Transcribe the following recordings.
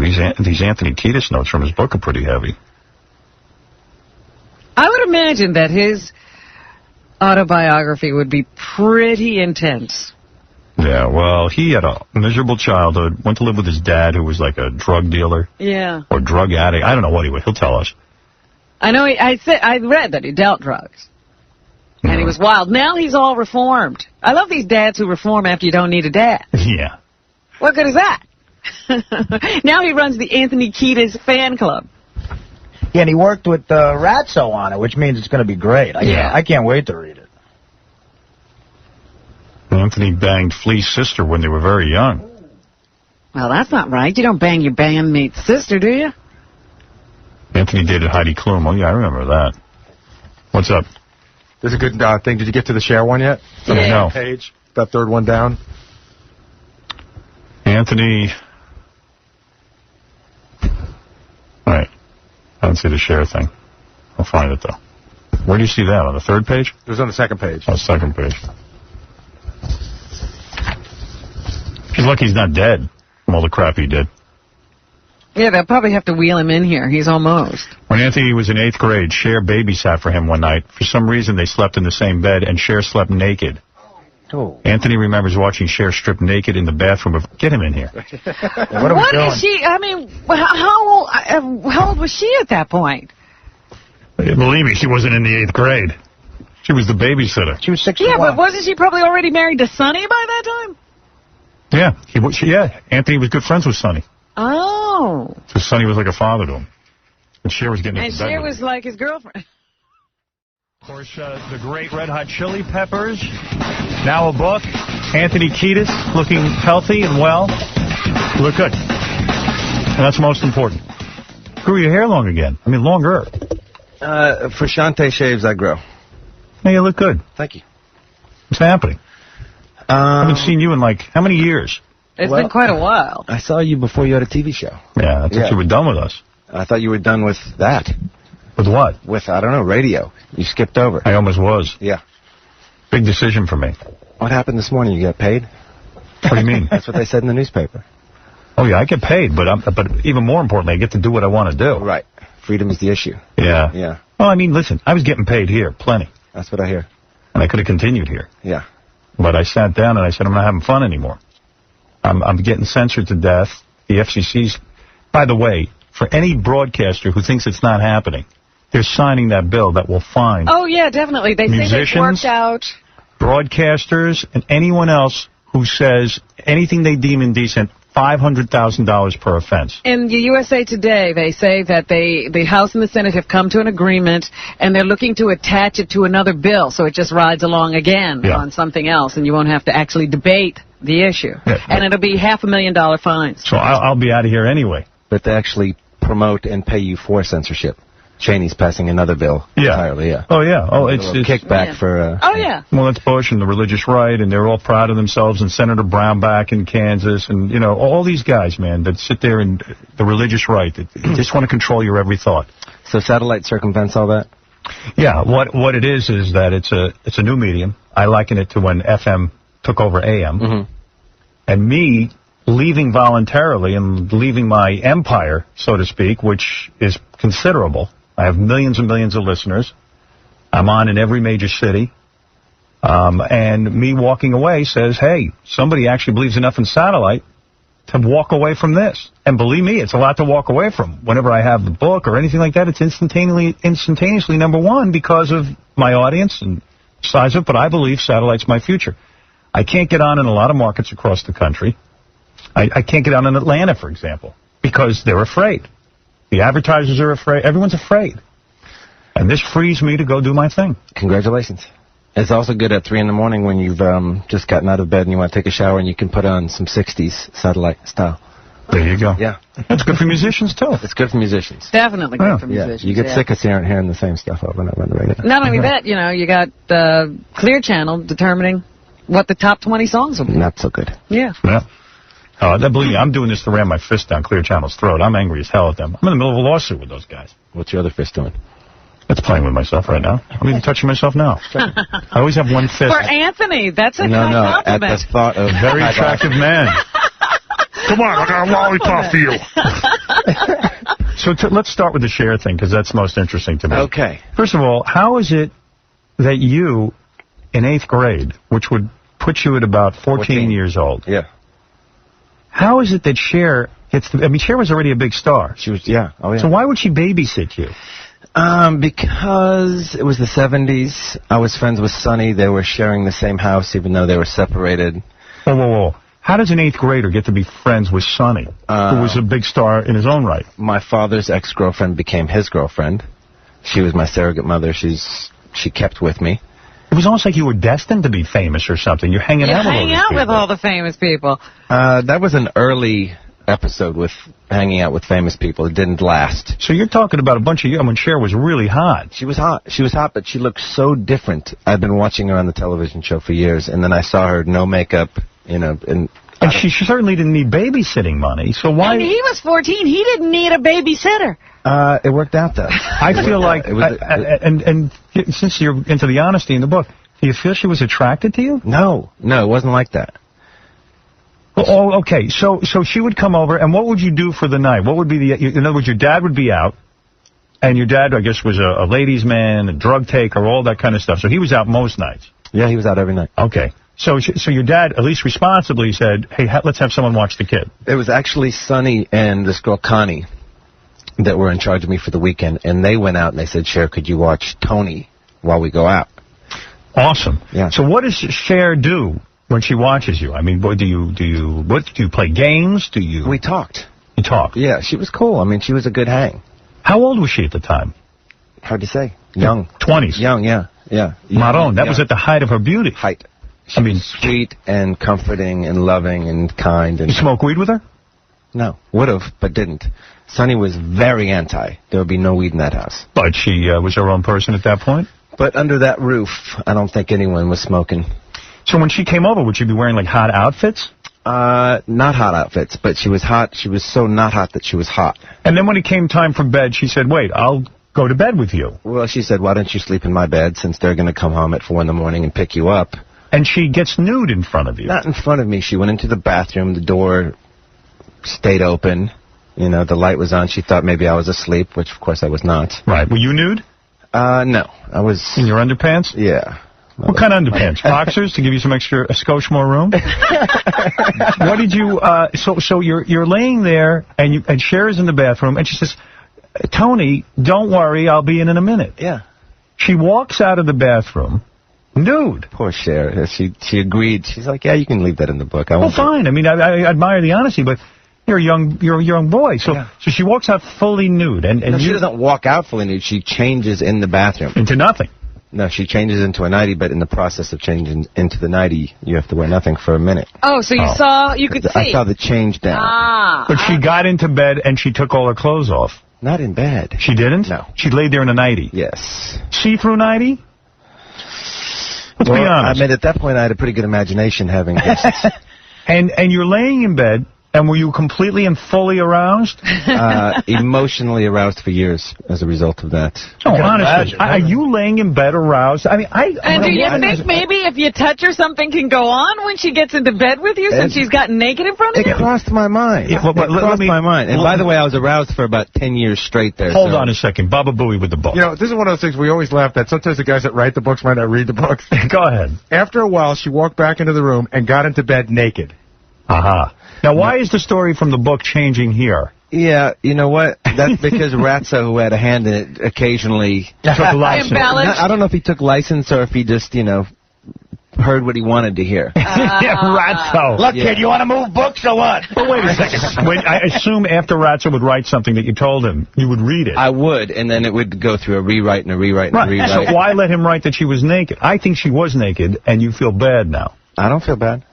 Boy, these Anthony Kiedis notes from his book are pretty heavy. I would imagine that his autobiography would be pretty intense. Yeah, well, he had a miserable childhood, went to live with his dad, who was like a drug dealer. Yeah. Or drug addict. I don't know what he was. He'll tell us. I know. I read that he dealt drugs. And he was wild. Now he's all reformed. I love these dads who reform after you don't need a dad. Yeah. What good is that? Now he runs the Anthony Kiedis fan club. Yeah, and he worked with Ratso on it, which means it's going to be great. I can't wait to read it. Anthony banged Flea's sister when they were very young. Well, that's not right. You don't bang your bandmate's sister, do you? Anthony dated Heidi Klum. Oh, yeah, I remember that. What's up? There's a good thing. Did you get to the share one yet? Yeah. No. Page, that third one down. Anthony. All right. I don't see the share thing. I'll find it, though. Where do you see that? On the third page? It was on the second page. Oh, second page. He's lucky he's not dead from all the crap he did. Yeah, they'll probably have to wheel him in here. He's almost. When Anthony was in 8th grade, Cher babysat for him one night. For some reason, they slept in the same bed, and Cher slept naked. Oh. Anthony remembers watching Cher strip naked in the bathroom. Get him in here. What is she? I mean, how old was she at that point? Believe me, she wasn't in the 8th grade. She was the babysitter. She was 61. Yeah, but wasn't she probably already married to Sonny by that time? Yeah, Anthony was good friends with Sonny. Oh. So Sonny was like a father to him. And Cher was getting into bed. And Cher was like his girlfriend. Of course, the great Red Hot Chili Peppers. Now a book. Anthony Kiedis, looking healthy and well. You look good. And that's most important. Grew your hair long again. I mean, longer. For Shantae shaves, I grow. Hey, you look good. Thank you. What's happening? I haven't seen you in, like, how many years? It's been quite a while. I saw you before you had a TV show. Yeah, I thought you were done with us. I thought you were done with that. With what? With, I don't know, radio. You skipped over. I almost was. Yeah. Big decision for me. What happened this morning? You got paid? What do you mean? That's what they said in the newspaper. Oh, yeah, I get paid, but even more importantly, I get to do what I want to do. Right. Freedom is the issue. Yeah. Yeah. Well, I mean, listen, I was getting paid here, plenty. That's what I hear. And I could have continued here. Yeah. But I sat down and I said, I'm not having fun anymore. I'm getting censored to death. The FCC's... By the way, for any broadcaster who thinks it's not happening, they're signing that bill that will fine... Oh, yeah, definitely. They say they've worked out... broadcasters, and anyone else who says anything they deem indecent, $500,000 per offense. In the USA Today, they say that the House and the Senate have come to an agreement, and they're looking to attach it to another bill, so it just rides along again on something else, and you won't have to actually debate the issue. Yeah. And it'll be $500,000 fines. So I'll be out of here anyway. But they actually promote and pay you for censorship. Cheney's passing another bill entirely, yeah. Oh, yeah. Oh, it's kickback for... oh, yeah. Well, that's Bush and the religious right, and they're all proud of themselves, and Senator Brown back in Kansas, and, you know, all these guys, man, that sit there and the religious right, that just want to control your every thought. So satellite circumvents all that? Yeah, what it is that it's a new medium. I liken it to when FM took over AM. Mm-hmm. And me leaving voluntarily and leaving my empire, so to speak, which is considerable. I have millions and millions of listeners. I'm on in every major city. And me walking away says, hey, somebody actually believes enough in satellite to walk away from this. And believe me, it's a lot to walk away from. Whenever I have the book or anything like that, it's instantaneously number one because of my audience and size of it, but I believe satellite's my future. I can't get on in a lot of markets across the country. I can't get on in Atlanta, for example, because they're afraid. The advertisers are afraid. Everyone's afraid. And this frees me to go do my thing. Congratulations. It's also good at 3 in the morning when you've just gotten out of bed and you want to take a shower and you can put on some 60s satellite style. There you go. Yeah. It's good for musicians, too. It's good for musicians. Definitely good for musicians. You get sick of hearing the same stuff over and over on the radio. Not only that, you know, you got Clear Channel determining what the top 20 songs will be. Not so good. Yeah. Yeah. Believe me, I'm doing this to ram my fist down Clear Channel's throat. I'm angry as hell at them. I'm in the middle of a lawsuit with those guys. What's your other fist doing? It's playing with myself right now. I'm even touching myself now. I always have one fist. For Anthony, that's a compliment. at the thought of very attractive man. Come on, I got a lollipop for you. So let's start with the Cher thing, because that's most interesting to me. Okay. First of all, how is it that you, in 8th grade, which would put you at about 14 years old, how is it that Cher gets to... I mean, Cher was already a big star. She was, yeah. Oh, yeah. So why would she babysit you? Because it was the 70s. I was friends with Sonny. They were sharing the same house, even though they were separated. Whoa. How does an 8th grader get to be friends with Sonny, who was a big star in his own right? My father's ex-girlfriend became his girlfriend. She was my surrogate mother. She kept with me. It was almost like you were destined to be famous or something. You're hanging out with all these people. with all the famous people. That was an early episode with hanging out with famous people. It didn't last. So you're talking about a bunch of... when Cher was really hot. She was hot. She was hot, but she looked so different. I've been watching her on the television show for years, and then I saw her no makeup, and she certainly didn't need babysitting money, so why... And he was 14. He didn't need a babysitter. It worked out, though. I feel like... and since you're into the honesty in the book, do you feel she was attracted to you? No, it wasn't like that. Oh, okay. So she would come over, and what would you do for the night? What would be the... In other words, your dad would be out, and your dad, I guess, was a ladies' man, a drug taker, all that kind of stuff. So he was out most nights. Yeah, he was out every night. Okay. So your dad, at least responsibly, said, hey, let's have someone watch the kid. It was actually Sonny and this girl, Connie, that were in charge of me for the weekend, and they went out and they said, Cher, could you watch Tony while we go out? Awesome. Yeah. So what does Cher do when she watches you? I mean, do you play games? We talked. You talked? Yeah, she was cool. I mean, she was a good hang. How old was she at the time? Hard to say. Young. 20s. Young, yeah. Maron, that was at the height of her beauty. She was sweet and comforting and loving and kind. And you smoke weed with her? No. Would have, but didn't. Sonny was very anti. There would be no weed in that house. But she was her own person at that point? But under that roof, I don't think anyone was smoking. So when she came over, would she be wearing, like, hot outfits? Not hot outfits, but she was hot. She was so not hot that she was hot. And then when it came time for bed, she said, wait, I'll go to bed with you. Well, she said, why don't you sleep in my bed since they're going to come home at 4 in the morning and pick you up? And she gets nude in front of you. Not in front of me. She went into the bathroom. The door stayed open. You know, the light was on. She thought maybe I was asleep, which, of course, I was not. Right. Were you nude? No. I was... In your underpants? Yeah. What kind of underpants? Boxers to give you some extra, a skosh more room? What did you... So you're laying there, and Cher's in the bathroom, and she says, Tony, don't worry, I'll be in a minute. Yeah. She walks out of the bathroom... nude. Poor Cher. She agreed. She's like, yeah, you can leave that in the book. Well, fine. I mean, I admire the honesty, but you're a young boy. So she walks out fully nude, and no, she doesn't walk out fully nude. She changes in the bathroom into nothing. No, she changes into a nightie, but in the process of changing into the nightie, you have to wear nothing for a minute. Oh, so you could see. I saw the change down. Ah. But she got into bed and she took all her clothes off. Not in bed. She didn't? No. She laid there in a nightie. Yes. See-through nightie? Let's be honest. I mean, at that point, I had a pretty good imagination having guests. And you're laying in bed, and were you completely and fully aroused? Emotionally aroused for years as a result of that. Oh, honestly, are you laying in bed aroused? I mean, And do you think maybe if you touch her, something can go on when she gets into bed with you since she's gotten naked in front of you? It crossed my mind. Yeah, it crossed my mind. And by the way, I was aroused for about 10 years straight there. Hold on a second. Baba Booey with the book. You know, this is one of those things we always laugh at. Sometimes the guys that write the books might not read the books. Go ahead. After a while, she walked back into the room and got into bed naked. Aha. Now, why is the story from the book changing here? Yeah, you know what? That's because Ratso, who had a hand in it, occasionally took license. I don't know if he took license or if he just, heard what he wanted to hear. Yeah, Ratso. Look, kid, you want to move books or what? But wait a second. I assume after Ratso would write something that you told him, you would read it. I would, and then it would go through a rewrite and a rewrite and a rewrite. So why let him write that she was naked? I think she was naked, and you feel bad now. I don't feel bad.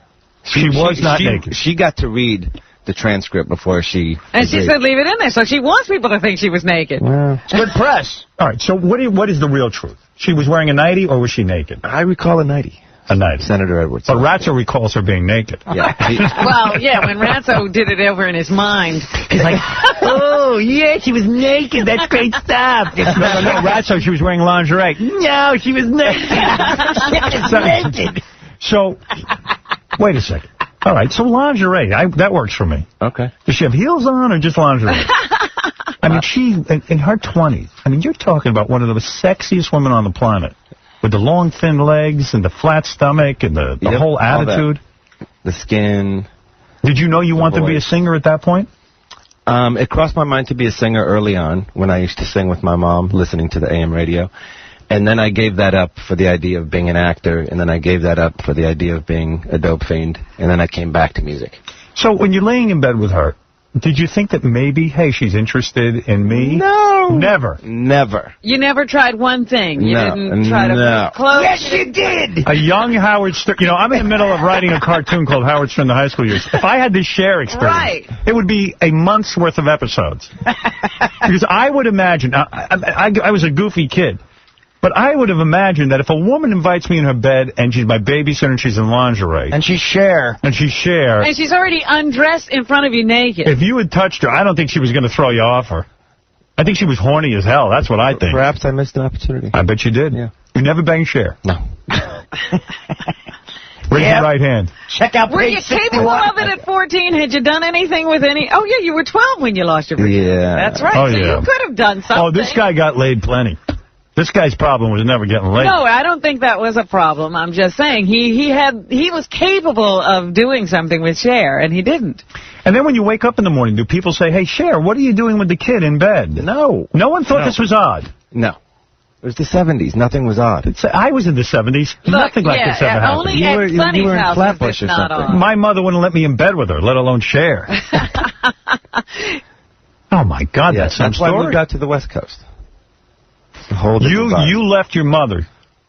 She was not naked. She got to read the transcript before she... And she said leave it in there, so she wants people to think she was naked. Well, it's good press. All right, so what is the real truth? She was wearing a nightie, or was she naked? I recall a nightie. A nightie. Senator Edwards. But Ratso recalls her being naked. Yeah. Well, yeah, when Ratso did it over in his mind, he's like, oh, yeah, she was naked. That's great stuff. No, Ratso, she was wearing lingerie. No, she was naked. She was naked. So, wait a second. All right, so lingerie, that works for me. Okay. Does she have heels on or just lingerie? I mean, she, in her 20s, I mean, you're talking about one of the sexiest women on the planet. With the long, thin legs and the flat stomach and the whole attitude. The skin. Did you know you wanted to be a singer at that point? It crossed my mind to be a singer early on when I used to sing with my mom, listening to the AM radio. And then I gave that up for the idea of being an actor, and then I gave that up for the idea of being a dope fiend, and then I came back to music. So when you're laying in bed with her, did you think that maybe, hey, she's interested in me? No. Never. Never. You never tried one thing. You didn't try to be close. Yes, you did. A young Howard Stern. You know, I'm in the middle of writing a cartoon called Howard Stern, the High School Years. If I had this Cher experience, it would be a month's worth of episodes. Because I would imagine, I was a goofy kid, but I would have imagined that if a woman invites me in her bed and she's my babysitter and she's in lingerie. And she's Cher. And she's Cher. And she's already undressed in front of you naked. If you had touched her, I don't think she was going to throw you off her. I think she was horny as hell. That's what I think. Perhaps I missed an opportunity. I bet you did. Yeah. You never banged Cher? No. Raise your right hand. Check out Were you capable of it at 14? Had you done anything with any? Oh, yeah, you were 12 when you lost your virginity. Yeah. That's right. Oh, so yeah. you could have done something. Oh, this guy got laid plenty. This guy's problem was never getting laid. No, I don't think that was a problem. I'm just saying he was capable of doing something with Cher, and he didn't. And then when you wake up in the morning, do people say, hey, Cher, what are you doing with the kid in bed? No. No one thought this was odd. No. It was the 70s. Nothing was odd. I was in the 70s. Nothing like this ever happened. Only at Sonny's house was this not on. My mother wouldn't let me in bed with her, let alone Cher. Oh, my God, that's some story. That's why I moved out to the West Coast. You left your mother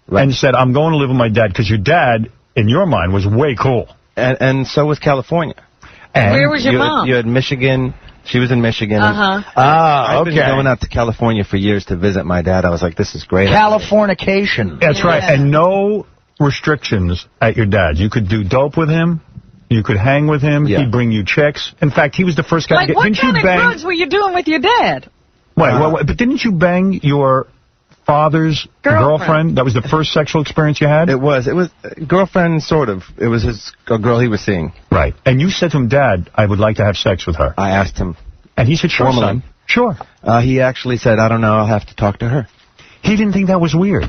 and said, I'm going to live with my dad, because your dad, in your mind, was way cool. And so was California. And where was your mom? You had Michigan. She was in Michigan. I've been going out to California for years to visit my dad. I was like, this is great. Californication. That's right. And no restrictions at your dad's. You could do dope with him. You could hang with him. Yeah. He'd bring you checks. In fact, he was the first guy to get... What kind of drugs were you doing with your dad? Wait, but didn't you bang your father's girlfriend? That was the first sexual experience you had? It was girlfriend, sort of. It was a girl he was seeing. Right. And you said to him, Dad, I would like to have sex with her. I asked him. And he said, sure, son. Sure. He actually said, I don't know, I'll have to talk to her. He didn't think that was weird.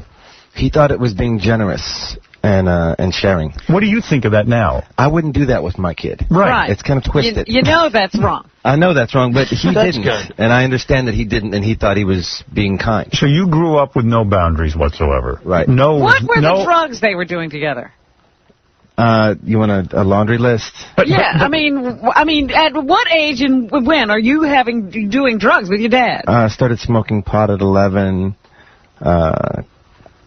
He thought it was being generous and sharing. What do you think of that now? I wouldn't do that with my kid. Right. It's kind of twisted. You know that's wrong. I know that's wrong, but he didn't. Good. And I understand that he didn't, and he thought he was being kind. So you grew up with no boundaries whatsoever. Right. What were the drugs they were doing together? You want a laundry list? I mean, at what age and when are you doing drugs with your dad? I started smoking pot at 11,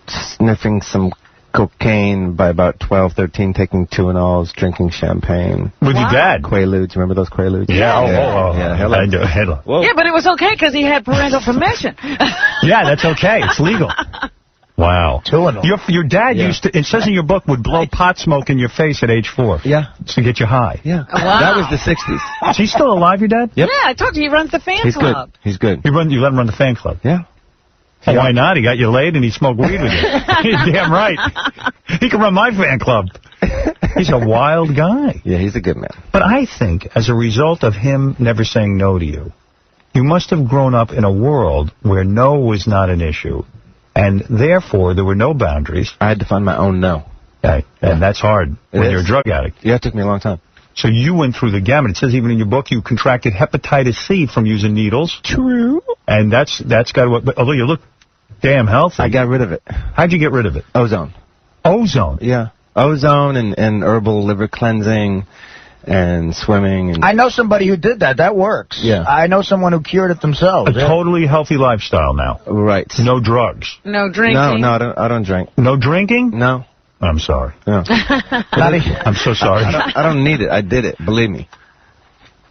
sniffing some cocaine by about 12, 13, taking Tuinals, drinking champagne. With your dad? Quaaludes. Remember those Quaaludes? Yeah. Hello. I do. Hello. Whoa. Yeah, but it was okay because he had parental permission. Yeah, that's okay. It's legal. Wow. Your dad used to, it says in your book, would blow pot smoke in your face at age 4. Yeah. To get you high. Yeah. Wow. That was the 60s. Is he still alive, your dad? Yep. Yeah, I told you he runs the fan club. He's good. You let him run the fan club? Yeah. Well, why not? He got you laid and he smoked weed with you. You're damn right. He can run my fan club. He's a wild guy. Yeah, he's a good man. But I think as a result of him never saying no to you, you must have grown up in a world where no was not an issue. And therefore, there were no boundaries. I had to find my own no. Okay. And that's hard when you're a drug addict. Yeah, it took me a long time. So you went through the gamut. It says even in your book you contracted hepatitis C from using needles. True. And that's got to... Although you look damn healthy. I got rid of it. How'd you get rid of it? Ozone. Ozone? Yeah. Ozone and herbal liver cleansing and swimming. And I know somebody who did that. That works. Yeah. I know someone who cured it themselves. A totally healthy lifestyle now. Right. No drugs. No drinking. No, I don't drink. No drinking? No. I'm sorry. No. I'm so sorry. I don't need it. I did it. Believe me.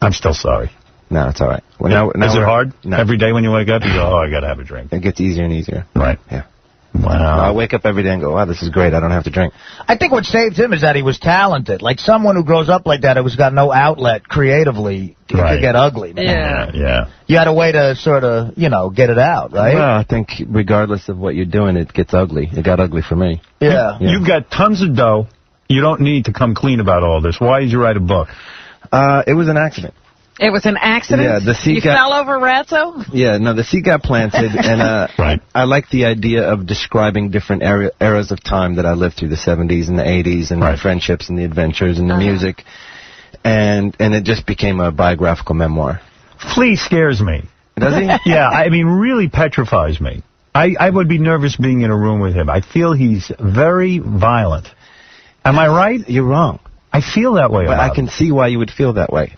I'm still sorry. No, it's all right. Well, now is it hard? No. Every day when you wake up, you go, I got to have a drink. It gets easier and easier. Right. Yeah. Wow. I wake up every day and go, wow, this is great. I don't have to drink. I think what saved him is that he was talented. Like someone who grows up like that who's got no outlet creatively, it could get ugly. Man. Yeah. You had a way to sort of, get it out, right? Well, I think regardless of what you're doing, it gets ugly. It got ugly for me. Yeah. You've got tons of dough. You don't need to come clean about all this. Why did you write a book? It was an accident. It was an accident? Yeah, the seed fell over Ratso? Yeah, no, the seed got planted, and right. I like the idea of describing different eras of time that I lived through, the 70s and the 80s, and the friendships and the adventures and the music, and it just became a biographical memoir. Flea scares me. Does he? Yeah, I mean, really petrifies me. I would be nervous being in a room with him. I feel he's very violent. Am I right? You're wrong. I feel that way But about I can see why you would feel that way.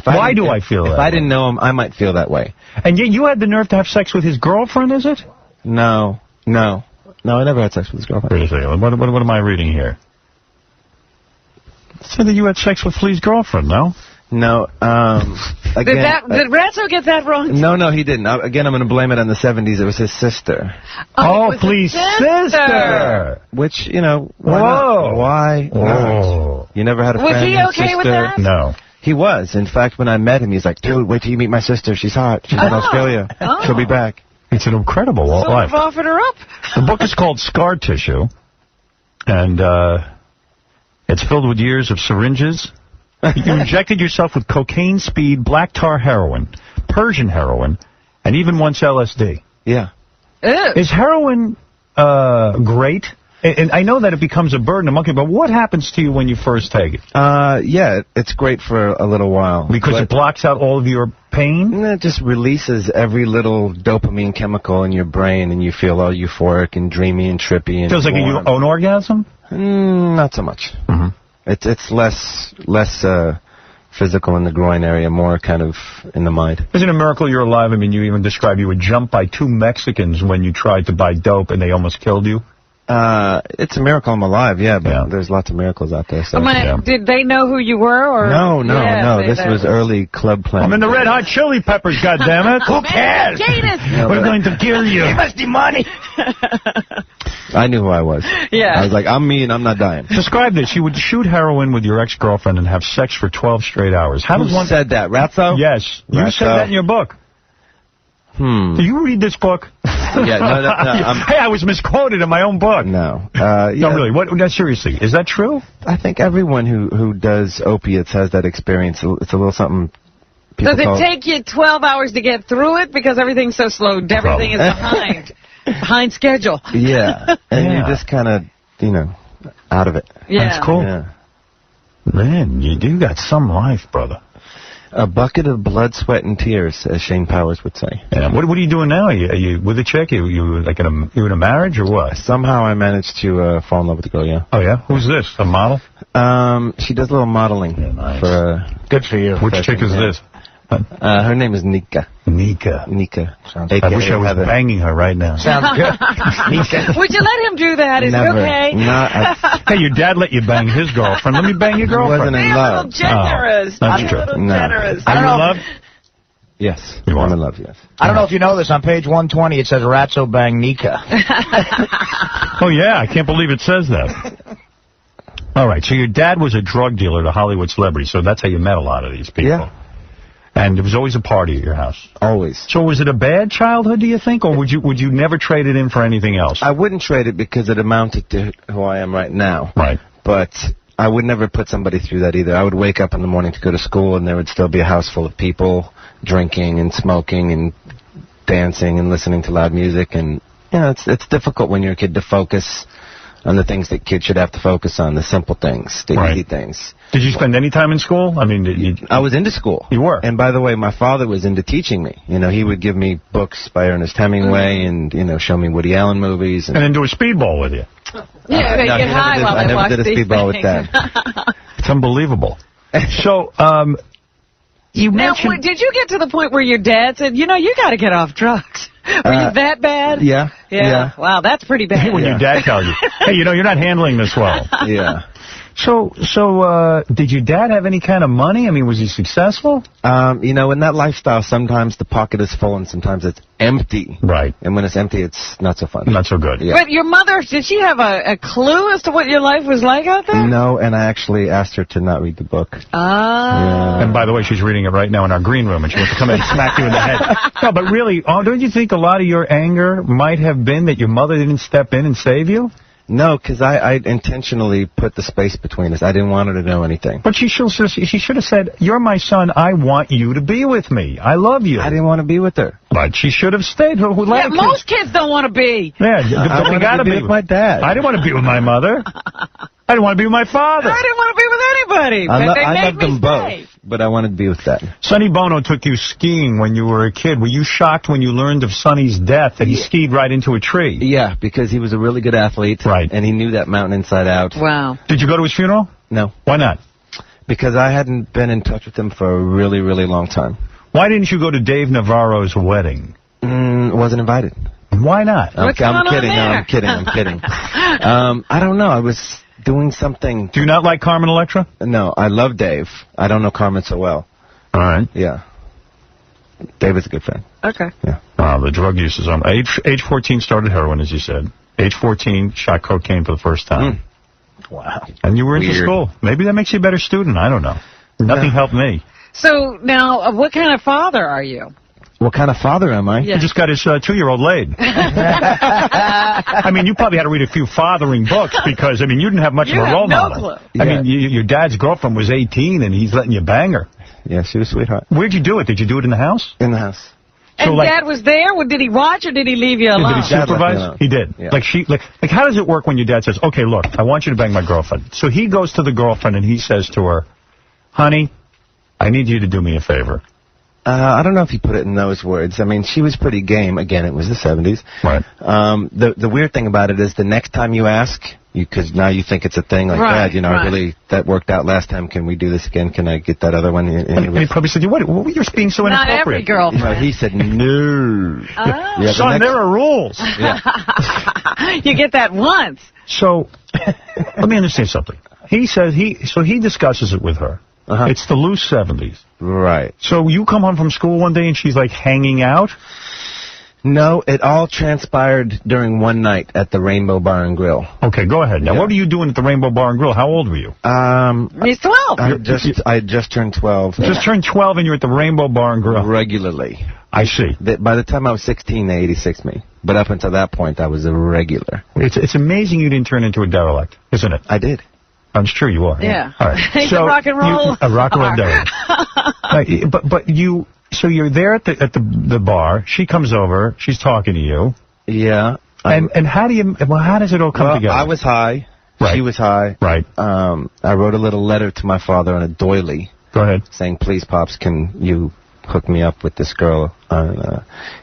Why do I feel that way? If I didn't know him, I might feel that way. And yet you had the nerve to have sex with his girlfriend, is it? No, I never had sex with his girlfriend. Wait a second. What am I reading here? It said that you had sex with Flea's girlfriend, no? No. Again, did Ratso get that wrong? No, he didn't. Again, I'm going to blame it on the 70s. It was his sister. Oh, Flea's sister! Which, why not? You never had a friend. Was he okay with that? No. He was. In fact, when I met him, he's like, dude, wait till you meet my sister. She's hot. She's in Australia. She'll be back. It's an incredible life. You've offered her up. The book is called Scar Tissue, and it's filled with years of syringes. You injected yourself with cocaine, speed, black tar heroin, Persian heroin, and even once LSD. Yeah. Ew. Is heroin great? And I know that it becomes a burden, a monkey, but what happens to you when you first take it? Yeah, it's great for a little while. Because it blocks out all of your pain? It just releases every little dopamine chemical in your brain, and you feel all euphoric and dreamy and trippy. And feels like an orgasm? Not so much. Mm-hmm. It's less physical in the groin area, more kind of in the mind. Isn't it a miracle you're alive? I mean, you even described you were jumped by 2 Mexicans when you tried to buy dope and they almost killed you. It's a miracle I'm alive, but there's lots of miracles out there. So. Did they know who you were? Or? No. This was early club planning. I'm in the Red Hot Chili Peppers, goddammit. Who cares? We're going to kill you. Give us the money. I knew who I was. Yeah. I was like, I'm me and I'm not dying. Describe this. You would shoot heroin with your ex-girlfriend and have sex for 12 straight hours. How does one said that? Ratso? Yes. You said that in your book. Do you read this book? Yeah, no. Hey, I was misquoted in my own book. No. No, really. No, seriously. Is that true? I think everyone who does opiates has that experience. It's a little something. Does it take you 12 hours to get through it because everything's so slow? Everything is behind schedule. Yeah. And you're just kind of, out of it. Yeah. That's cool. Yeah. Man, you do got some life, brother. A bucket of blood, sweat, and tears, as Shane Powers would say. Yeah. What are you doing now? Are you with a chick? You in a marriage or what? Somehow I managed to fall in love with the girl, yeah. Oh, yeah? Who's this? A model? She does a little modeling. Yeah, nice. Good for you. Which chick is this? Her name is Nika. Nika. I wish I was banging her right now. Sounds good. Nika. Would you let him do that? Is Never. it okay? Hey, your dad let you bang his girlfriend. Let me bang your girlfriend. Wasn't in love. A little generous. That's true. A little generous. Are you in love? Yes. You I'm are? in love, yes. I don't know if you know this. On page 120, it says Ratso bang Nika. Oh, yeah. I can't believe it says that. All right. So your dad was a drug dealer to Hollywood celebrities, so that's how you met a lot of these people. Yeah. And there was always a party at your house. Always. So was it a bad childhood, do you think, or would you never trade it in for anything else? I wouldn't trade it because it amounted to who I am right now. Right. But I would never put somebody through that either. I would wake up in the morning to go to school, and there would still be a house full of people drinking and smoking and dancing and listening to loud music. And, it's difficult when you're a kid to focus on the things that kids should have to focus on, the simple things, the easy things. Did you spend any time in school? I mean, I was into school. You were? And by the way, my father was into teaching me. He would give me books by Ernest Hemingway and, show me Woody Allen movies. And then do a speedball with you. Yeah, they get high while they watch these things. I never did a speedball with Dad. It's unbelievable. So, you mentioned... Now, did you get to the point where your dad said, you got to get off drugs? Were you that bad? Yeah. Wow, that's pretty bad. When your dad tells you, hey, you're not handling this well. Yeah. So, did your dad have any kind of money? I mean, was he successful? In that lifestyle, sometimes the pocket is full and sometimes it's empty. Right. And when it's empty, it's not so fun. Not so good. Yeah. But your mother, did she have a clue as to what your life was like out there? No, and I actually asked her to not read the book. Yeah. And by the way, she's reading it right now in our green room, and she wants to come in and smack you in the head. No, but really, don't you think a lot of your anger might have been that your mother didn't step in and save you? No, because I intentionally put the space between us. I didn't want her to know anything. But she should have said, "You're my son. I want you to be with me. I love you." I didn't want to be with her. But she should have stayed. Yeah, most kids don't want to be. Yeah, I wanted to be with my dad. I didn't want to be with my mother. I didn't want to be with my father. I didn't want to be with anybody. I loved them both, but I wanted to be with Dad. Sonny Bono took you skiing when you were a kid. Were you shocked when you learned of Sonny's death that he skied right into a tree? Yeah, because he was a really good athlete. Right. And he knew that mountain inside out. Wow. Did you go to his funeral? No. Why not? Because I hadn't been in touch with him for a really, really long time. Why didn't you go to Dave Navarro's wedding? Wasn't invited. Why not? What's going on kidding. there? No, I'm kidding. I'm kidding. I don't know. I was doing something. Do you not like Carmen Electra? No, I love Dave. I don't know Carmen so well. All right. Yeah. Dave is a good friend. Okay. Yeah. The drug use is on. Age 14 started heroin, as you said. Age 14, shot cocaine for the first time. Wow. And you were into school. Maybe that makes you a better student. I don't know. Nothing helped me. So now, what kind of father are you? What kind of father am I? Yeah. He just got his 2-year-old laid. I mean, you probably had to read a few fathering books because, I mean, you didn't have much of a role model. Clue. I mean, your dad's girlfriend was 18 and he's letting you bang her. Yeah, she was a sweetheart. Where'd you do it? Did you do it in the house? In the house. And Dad was there? Did he watch or did he leave you alone? Did he supervise? He did. Yeah. Like how does it work when your dad says, "Okay, look, I want you to bang my girlfriend." So he goes to the girlfriend and he says to her, "Honey, I need you to do me a favor." I don't know if he put it in those words. I mean, she was pretty game. Again, it was the 70s. Right. The weird thing about it is the next time you ask, because now you think it's a thing, like, Dad, that worked out last time. Can we do this again? Can I get that other one? And he probably said, "What? You're being so inappropriate." Not every girlfriend. He said, "No." Oh. Yeah, Son, there are rules. Yeah. You get that once. So, let me understand something. He says he discusses it with her. It's the loose 70s. Right. So you come home from school one day and she's like hanging out? No, it all transpired during one night at the Rainbow Bar and Grill. Okay, go ahead. Now, what were you doing at the Rainbow Bar and Grill? How old were you? He's 12. I just turned 12. Just turned 12 and you're at the Rainbow Bar and Grill? Regularly. I see. By the time I was 16, they 86 me. But up until that point, I was a regular. It's amazing you didn't turn into a derelict, isn't it? I did. I'm sure you are. Yeah. All right. He's a rock and roll. A rock and roll derelict. Right, but you're there at the bar. She comes over. She's talking to you. Yeah. And how does it all come together? I was high. Right. She was high. Right. I wrote a little letter to my father on a doily. Go ahead. Saying, "Please, Pops, can you hook me up with this girl?"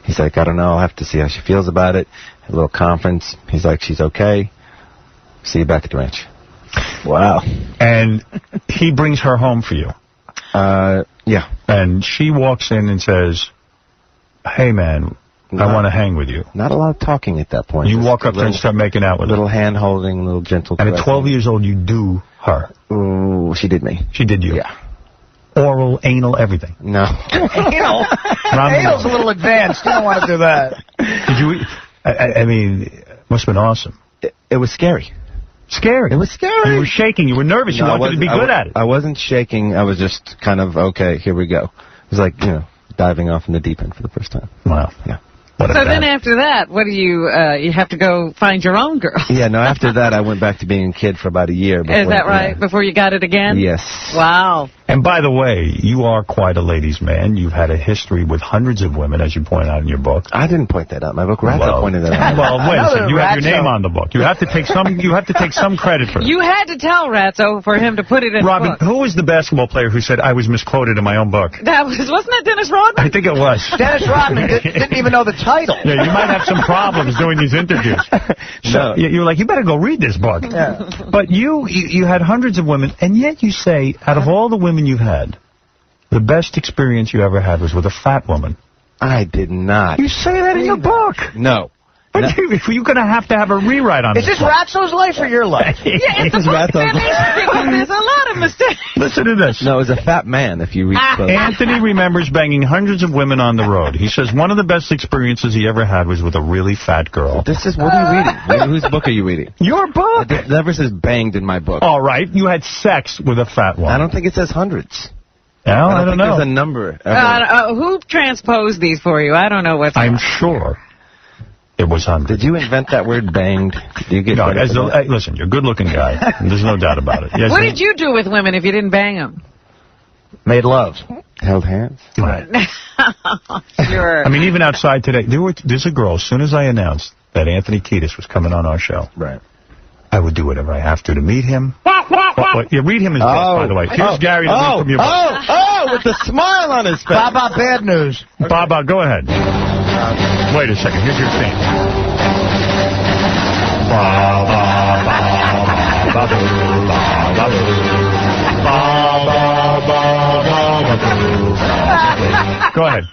He's like, "I don't know. I'll have to see how she feels about it." A little conference. He's like, "She's okay. See you back at the ranch." Wow. And he brings her home for you. Yeah. And she walks in and says, "Hey, man, I want to hang with you." Not a lot of talking at that point. You walk up there and start making out with her. Little hand-holding, little gentle And caressing. at 12 years old, you do her. Ooh, she did me. She did you. Yeah. Oral, anal, everything. No. Anal? Anal's a little advanced. You don't want to do that. Did you? I mean, it must have been awesome. It was scary. Scary. It was scary. You were shaking. You were nervous. You wanted to be good at it. I wasn't shaking. I was just kind of, okay, here we go. It was like, diving off in the deep end for the first time. Wow. Yeah. So then after that, what do you have to go find your own girl? Yeah, no, after that I went back to being a kid for about a year. Is that right? Before you got it again? Yes. Wow. And by the way, you are quite a ladies' man. You've had a history with hundreds of women, as you point out in your book. I didn't point that out. My book, Ratso, pointed that out. Well, wait a second. You have your name on the book. You have to take some credit for it. You had to tell Ratso for him to put it in Robin, the book. who was the basketball player who said I was misquoted in my own book? Wasn't that Dennis Rodman? I think it was. Dennis Rodman didn't even know the title. Yeah, you might have some problems doing these interviews. So you're like, you better go read this book. Yeah. But you had hundreds of women, and yet you say, out of all the women you've had, the best experience you ever had was with a fat woman. I did not. You say that in your book. No. But you're going to have a rewrite on this. Is this Ratso's life or your life? Yeah, it's a book there's a lot of mistakes. Listen to this. No, it was a fat man, if you read close. Anthony remembers banging hundreds of women on the road. He says one of the best experiences he ever had was with a really fat girl. What are you reading? Whose book are you reading? Your book. It never says banged in my book. All right. You had sex with a fat woman. I don't think it says hundreds. Well, I don't know. There's a number. Who transposed these for you? I don't know what. I'm sure. It was hundreds. Did you invent that word, banged? Do you get no, listen, you're a good-looking guy. There's no doubt about it. Yes, what did you do with women if you didn't bang them? Made love. Held hands? Right. Sure. I mean, even outside today, there's a girl, as soon as I announced that Anthony Kiedis was coming on our show, right, I would do whatever I have to meet him. Yeah, read him his book, by the way. Here's Gary to read from your book. With the smile on his face. Baba, bad news. Okay. Baba, go ahead. Wait a second. Here's your theme. Go ahead.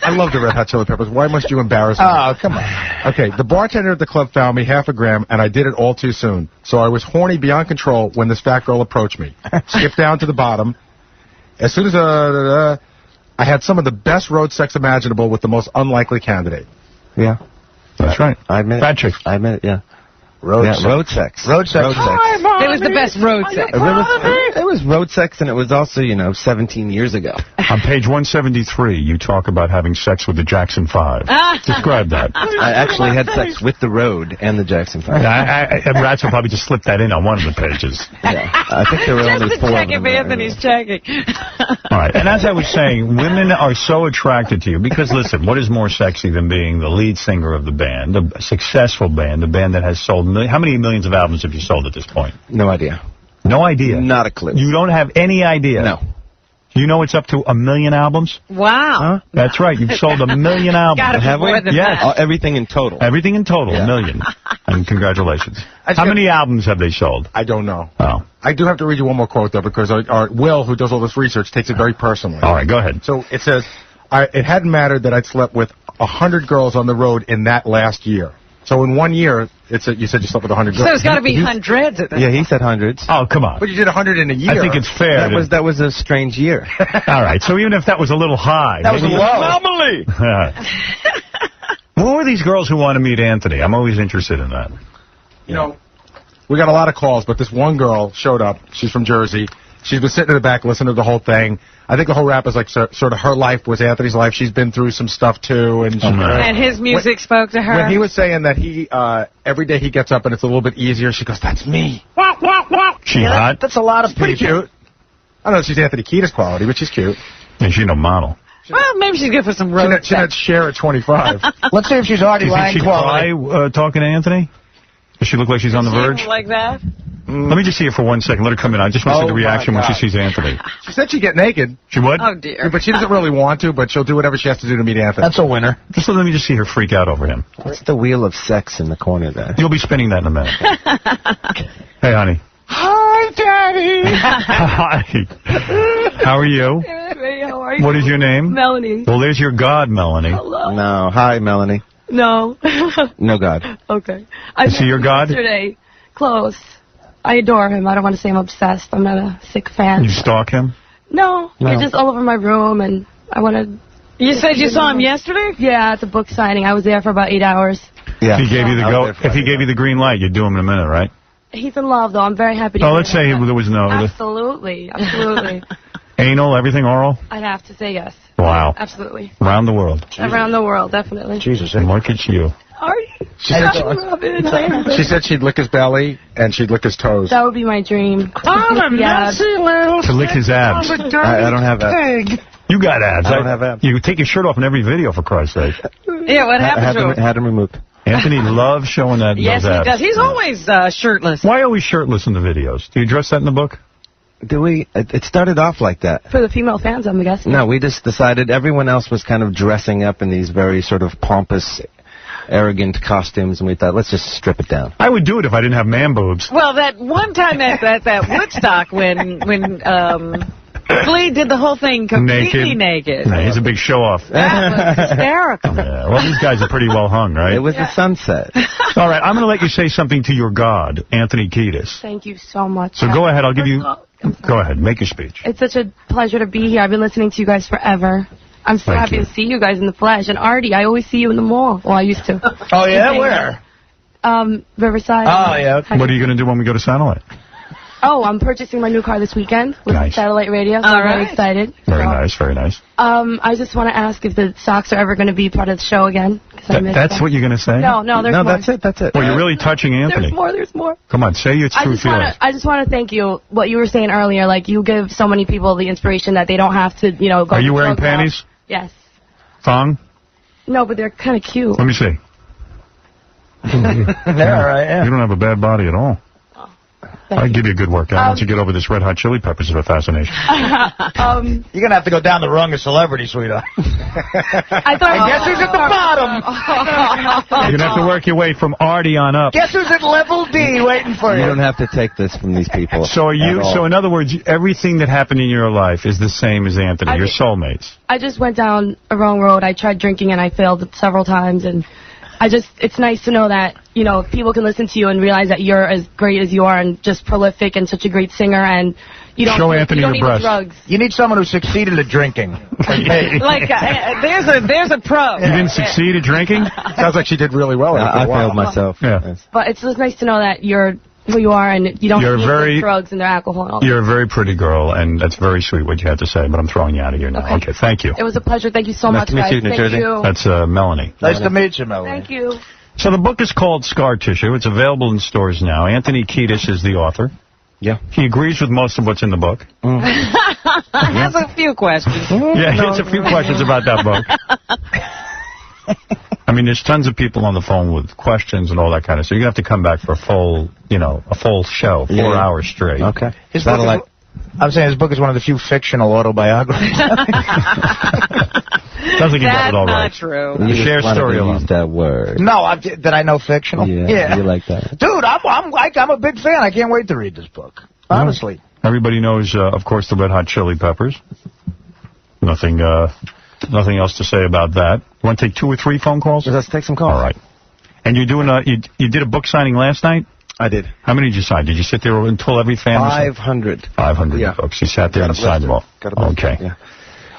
I love the Red Hot Chili Peppers. Why must you embarrass me? Oh, come on. Okay, the bartender at the club found me half a gram, and I did it all too soon. So I was horny beyond control when this fat girl approached me. Skipped down to the bottom. As soon as I had some of the best road sex imaginable with the most unlikely candidate. Yeah. That's right. I admit it. Bad chick. I admit it, yeah. Road sex. Road sex. Road sex. It was the best road sex. It was road sex, and it was also, 17 years ago. On page 173, you talk about having sex with the Jackson 5. Describe that. I actually had sex with the road and the Jackson 5. Rats will probably just slip that in on one of the pages. Yeah. I think there were only Just to 4 check of them if Anthony's checking. All right. And as I was saying, women are so attracted to you because, listen, what is more sexy than being the lead singer of the band, a successful band, a band that has sold how many millions of albums have you sold at this point? No idea. No idea? Not a clue. You don't have any idea? No. You know it's up to 1 million albums? Wow. Huh? That's right. You've sold 1 million albums. Gotta be more than yes. that. Everything in total. Everything in total, 1 million. And congratulations. How many albums have they sold? I don't know. Oh. I do have to read you one more quote, though, because our Will, who does all this research, takes it very personally. All right, go ahead. So it says, it hadn't mattered that I'd slept with 100 girls on the road in that last year. So in 1 year, you said you slept with 100 girls. So it's got to be hundreds. Yeah, he said hundreds. Oh, come on. But you did 100 in a year. I think it's fair. That was a strange year. All right, so even if that was a little high. That was low. Anomaly! Who are these girls who want to meet Anthony? I'm always interested in that. We got a lot of calls, but this one girl showed up. She's from Jersey. She's been sitting in the back listening to the whole thing. I think the whole rap is like sort of her life was Anthony's life. She's been through some stuff, too. And his music spoke to her. When he was saying that every day he gets up and it's a little bit easier, she goes, that's me. She hot? That's a lot of Pretty cute. I don't know if she's Anthony Kiedis quality, but she's cute. And she's no model. Well, maybe she's good for some road She had Cher at 25. Let's see if she's already Do you think lying she'd quality. cry talking to Anthony? Does she look like she's on the verge? Like that? Let me just see her for 1 second. Let her come in. I just want to see the reaction when she sees Anthony. She said she'd get naked. She would? Oh, dear. But she doesn't really want to, but she'll do whatever she has to do to meet Anthony. That's a winner. Just let me just see her freak out over him. What's the wheel of sex in the corner there? You'll be spinning that in a minute. Hey, honey. Hi, Daddy. Hi. How are you? Hey, how are you? What is your name? Melanie. Well, there's your god, Melanie. Hello. No. Hi, Melanie. No. No God. Okay. Is he your god? Yesterday. Close. I adore him. I don't want to say I'm obsessed. I'm not a sick fan. You stalk him? No. He's just all over my room, and I want to... You said you saw him yesterday? Yeah, at the book signing. I was there for about 8 hours. Yeah. If he gave you the if he gave you the green light, you'd do him in a minute, right? He's in love, though. I'm very happy to Oh, hear let's say that. there was no... Absolutely. Absolutely. Anal, everything oral? I'd have to say yes. Wow. Absolutely. Around the world. Around the world, definitely. Jesus. And look at you. Are you? She said she'd lick his belly and she'd lick his toes. That would be my dream. To lick his abs. I don't have abs. You got abs. I don't have abs. You take your shirt off in every video, for Christ's sake. Yeah, what happened to him? Had them removed. Anthony loves showing those Yes, he abs. does. He's always shirtless. Why always shirtless in the videos? Do you address that in the book? Do we? It started off like that. For the female fans, I'm guessing. No, we just decided everyone else was kind of dressing up in these very sort of pompous, arrogant costumes, and we thought, let's just strip it down. I would do it if I didn't have man boobs. Well, that one time at that Woodstock when Flea did the whole thing completely naked. Yeah, he's a big show-off. That was hysterical. Yeah, well, these guys are pretty well hung, right? It was the sunset. All right, I'm going to let you say something to your god, Anthony Kiedis. Thank you so much. So go ahead, I'll give you... Go ahead, make your speech. It's such a pleasure to be here. I've been listening to you guys forever. I'm so happy to see you guys in the flesh. And Artie, I always see you in the mall. Well, I used to. Oh, yeah? Where? Riverside. Oh, yeah. Okay. What are you going to do when we go to Satellite? Oh, I'm purchasing my new car this weekend with satellite radio. So I'm very excited. Very nice, very nice. I just want to ask if the socks are ever going to be part of the show again. That's what you're going to say? No, there's more. No, that's it. Well, you're really touching Anthony. There's more. Come on, say your true feelings. I just want to thank you. What you were saying earlier, like you give so many people the inspiration that they don't have to, go. Are you wearing panties? Yes. Thong? No, but they're kind of cute. Let me see. There I am. You don't have a bad body at all. I'd give you a good workout once you get over this Red Hot Chili Peppers fascination. You're going to have to go down the rung of celebrity, sweetheart. I guess who's at the bottom? You're going to have to work your way from Artie on up. Guess who's at level D waiting for you? You don't have to take this from these people. So in other words, everything that happened in your life is the same as Anthony. You're soulmates. I just went down a wrong road. I tried drinking and I failed several times, and it's nice to know that, people can listen to you and realize that you're as great as you are and just prolific and such a great singer, and you don't, Show Anthony you don't your need breasts. drugs. You need someone who succeeded at drinking. Like, there's a pro. You didn't succeed at drinking? Sounds like she did really well. I failed myself. Yeah. But it's just nice to know that you're who you are and you don't need drugs and alcohol and all that. You're a very pretty girl, and that's very sweet what you had to say, but I'm throwing you out of here now. Okay, thank you. It was a pleasure. Thank you so much, Nice to meet guys. you, New Jersey. You. That's Melanie. Nice to meet you, Melanie. Thank you. So the book is called Scar Tissue. It's available in stores now. Anthony Kiedis is the author. Yeah. He agrees with most of what's in the book. Has a few questions. Yeah, he has a few questions about that book. I mean, there's tons of people on the phone with questions and all that kind of stuff. You're going to have to come back for a full show, 4 hours straight. Okay. I'm saying his book is one of the few fictional autobiographies. Sounds like you got it all right. That's not true. You share story alone. Use that word. No, did I know fictional? Yeah. You like that. Dude, I'm a big fan. I can't wait to read this book. Honestly. Everybody knows, of course, the Red Hot Chili Peppers. Nothing else to say about that. You want to take 2 or 3 phone calls? Let's take some calls. All right. And you're doing you did a book signing last night? I did. How many did you sign? Did you sit there until every fan? 500. 500 books. You sat there and signed them all. Okay. Yeah.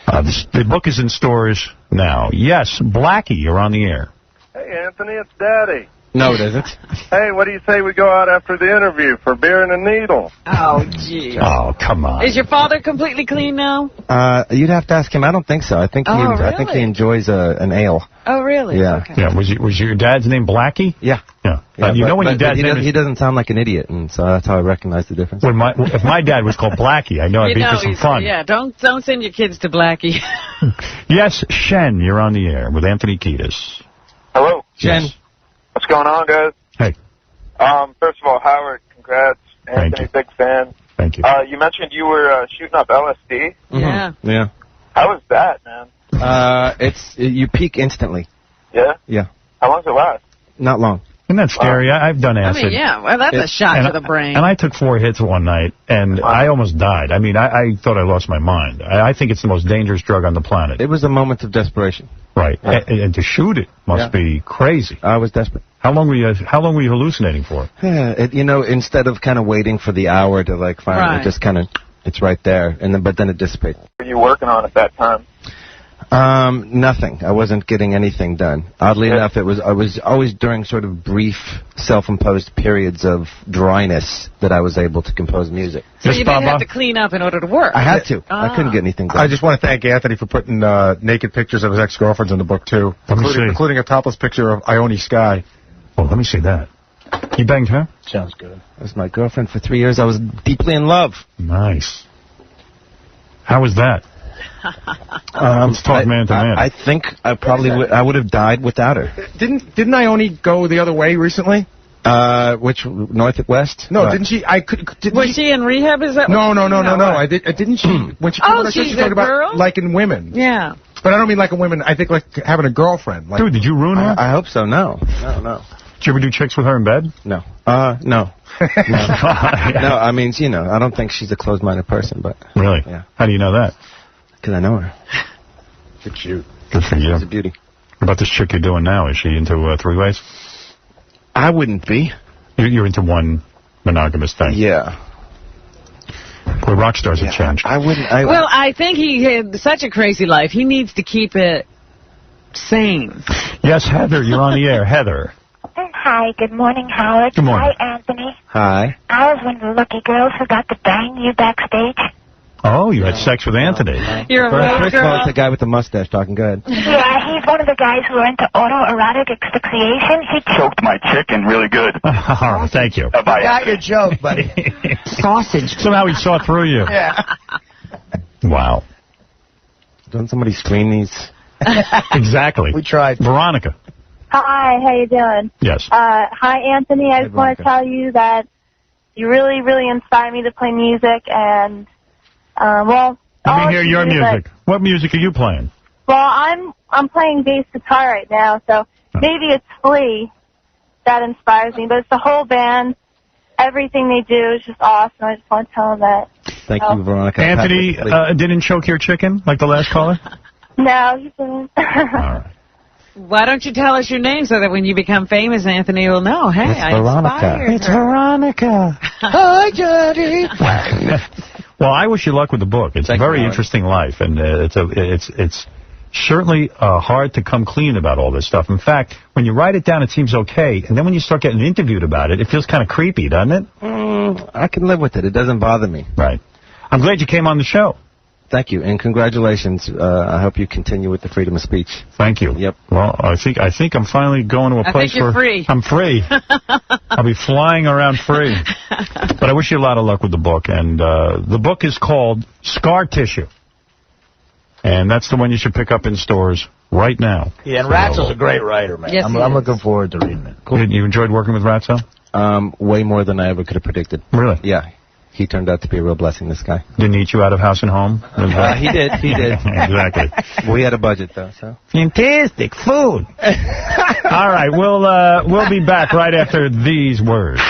The book is in stores now. Yes, Blackie, you're on the air. Hey, Anthony, it's Daddy. No, it isn't. Hey, what do you say we go out after the interview for beer and a needle? Oh, gee. Oh, come on. Is your father completely clean now? You'd have to ask him. I don't think so. I think he enjoys an ale. Oh, really? Yeah. Okay. Yeah. Was your dad's name Blackie? Yeah. Yeah. Yeah, you know when your dad's name he doesn't sound like an idiot, and so that's how I recognize the difference. If my dad was called Blackie, I know I'd be for some fun. Yeah, don't send your kids to Blackie. Yes, Shen, you're on the air with Anthony Kiedis. Hello. Jen. Yes. What's going on, guys? Hey. First of all, Howard, congrats. Anthony, big fan. Thank you. You mentioned you were shooting up LSD. Yeah. Yeah. How was that, man? You peak instantly. Yeah? Yeah. How long does it last? Not long. Isn't that scary? I've done acid. I mean, yeah, well, that's a shot to the brain. And I took 4 hits one night, and I almost died. I mean, I thought I lost my mind. I think it's the most dangerous drug on the planet. It was a moment of desperation. Right. Yeah. And to shoot it must be crazy. I was desperate. How long were you hallucinating for? Yeah, instead of kind of waiting for the hour to finally just kind of, it's right there, but then it dissipates. What were you working on at that time? Nothing. I wasn't getting anything done. Oddly enough, I was always during sort of brief, self-imposed periods of dryness that I was able to compose music. So you didn't have to clean up in order to work. I had to. I couldn't get anything done. I just want to thank Anthony for putting naked pictures of his ex-girlfriends in the book, too, including a topless picture of Ione Sky. Oh, let me see that. You banged her? Sounds good. That was my girlfriend for 3 years. I was deeply in love. Nice. How was that? Let's talk man to man. I think I probably would have died without her. Didn't Ione go the other way recently? Which north and west? No, didn't she? Was she in rehab? Is that? No. Didn't she? When she came on the show, she talked about liking women. Yeah. But I don't mean liking women. I think like having a girlfriend. Dude, did you ruin her? I hope so. No. Did you ever do chicks with her in bed? No. No. No. I mean, I don't think she's a closed-minded person, but. Really? Yeah. How do you know that? Because I know her. Good shoot. Good for you. She's a beauty. What about this chick you're doing now? Is she into three-ways? I wouldn't be. You're into one monogamous thing? Yeah. Boy, rock stars have changed. I wouldn't. Well, I think he had such a crazy life. He needs to keep it sane. Yes, Heather, you're on the air. Heather. Hi, good morning, Howard. Good morning. Hi, Anthony. Hi. I was one of the lucky girls who got to bang you backstage. Oh, you had sex with Anthony. You're a First of all, it's the guy with the mustache talking good. Yeah, he's one of the guys who are into autoerotic asphyxiation. He choked my chicken really good. All right, thank you. I got your joke, buddy. Sausage. Somehow he saw through you. Yeah. Wow. Don't somebody screen these? Exactly. We tried. Veronica. Hi, how you doing? Yes. Hi, Anthony. I just want to tell you that you really, really inspire me to play music, and, well... Let me hear your music. What music are you playing? Well, I'm playing bass guitar right now, so maybe it's Flea that inspires me, but it's the whole band. Everything they do is just awesome. I just want to tell them that. Thank you, Veronica. Anthony didn't choke your chicken like the last caller? No, he didn't. All right. Why don't you tell us your name so that when you become famous, Anthony will know, hey, It's I Veronica. inspired It's her. Veronica. Hi, Johnny. Well, I wish you luck with the book. It's a very interesting life, and it's certainly hard to come clean about all this stuff. In fact, when you write it down, it seems okay, and then when you start getting interviewed about it, it feels kind of creepy, doesn't it? I can live with it. It doesn't bother me. Right. I'm glad you came on the show. Thank you, and congratulations. I hope you continue with the freedom of speech. Thank you. Yep. Well, I think I'm finally going to a place you're where free. I'm free. I'll be flying around free. But I wish you a lot of luck with the book. And the book is called Scar Tissue. And that's the one you should pick up in stores right now. Yeah, and Ratzel's a great writer, man. Yes, I'm looking forward to reading it. Cool. You enjoyed working with Ratzel? Way more than I ever could have predicted. Really? Yeah. He turned out to be a real blessing, this guy. Didn't eat you out of house and home? He did. Exactly. We had a budget, though, so. Fantastic food. All right, we'll be back right after these words.